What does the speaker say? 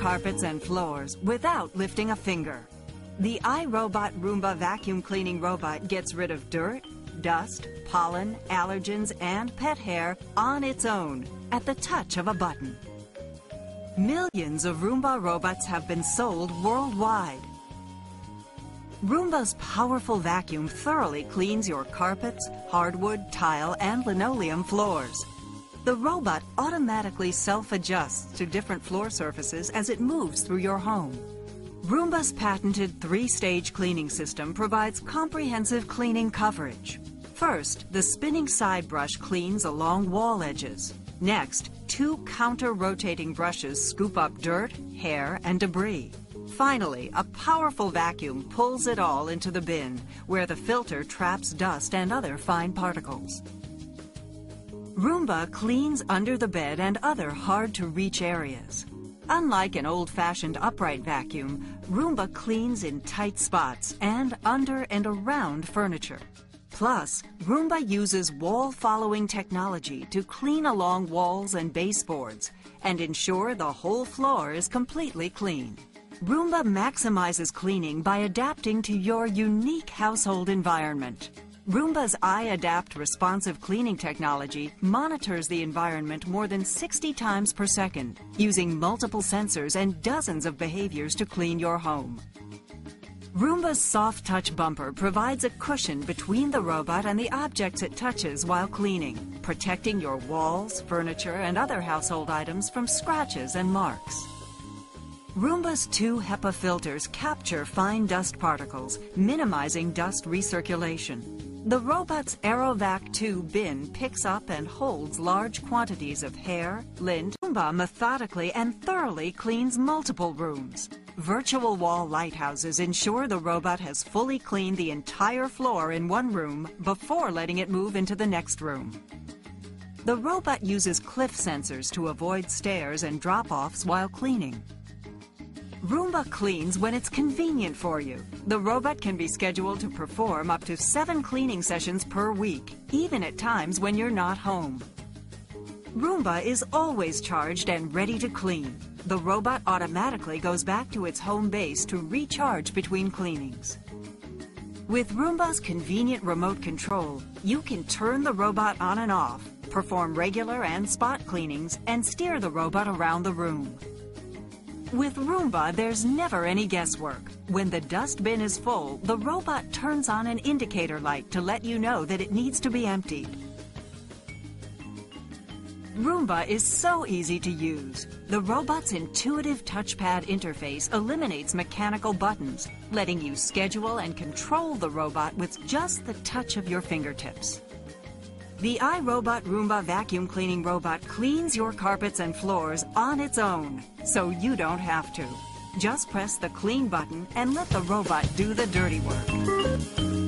carpets and floors without lifting a finger. The iRobot Roomba vacuum cleaning robot gets rid of dirt, dust, pollen, allergens, and pet hair on its own at the touch of a button. Millions of Roomba robots have been sold worldwide. Roomba's powerful vacuum thoroughly cleans your carpets, hardwood, tile, and linoleum floors. The robot automatically self-adjusts to different floor surfaces as it moves through your home. Roomba's patented 3-stage cleaning system provides comprehensive cleaning coverage. First, the spinning side brush cleans along wall edges. Next, 2 counter-rotating brushes scoop up dirt, hair, and debris. Finally, a powerful vacuum pulls it all into the bin, where the filter traps dust and other fine particles. Roomba cleans under the bed and other hard-to-reach areas. Unlike an old-fashioned upright vacuum, Roomba cleans in tight spots and under and around furniture. Plus, Roomba uses wall-following technology to clean along walls and baseboards and ensure the whole floor is completely clean. Roomba maximizes cleaning by adapting to your unique household environment. Roomba's iAdapt responsive cleaning technology monitors the environment more than 60 times per second, using multiple sensors and dozens of behaviors to clean your home. Roomba's soft touch bumper provides a cushion between the robot and the objects it touches while cleaning, protecting your walls, furniture, and other household items from scratches and marks. Roomba's 2 HEPA filters capture fine dust particles, minimizing dust recirculation. The robot's AeroVac 2 bin picks up and holds large quantities of hair, lint. Roomba methodically and thoroughly cleans multiple rooms. Virtual wall lighthouses ensure the robot has fully cleaned the entire floor in one room before letting it move into the next room. The robot uses cliff sensors to avoid stairs and drop-offs while cleaning. Roomba cleans when it's convenient for you. The robot can be scheduled to perform up to 7 cleaning sessions per week, even at times when you're not home. Roomba is always charged and ready to clean. The robot automatically goes back to its home base to recharge between cleanings. With Roomba's convenient remote control, you can turn the robot on and off, perform regular and spot cleanings, and steer the robot around the room. With Roomba, there's never any guesswork. When the dust bin is full, the robot turns on an indicator light to let you know that it needs to be emptied. Roomba is so easy to use. The robot's intuitive touchpad interface eliminates mechanical buttons, letting you schedule and control the robot with just the touch of your fingertips. The iRobot Roomba vacuum cleaning robot cleans your carpets and floors on its own, so you don't have to. Just press the clean button and let the robot do the dirty work.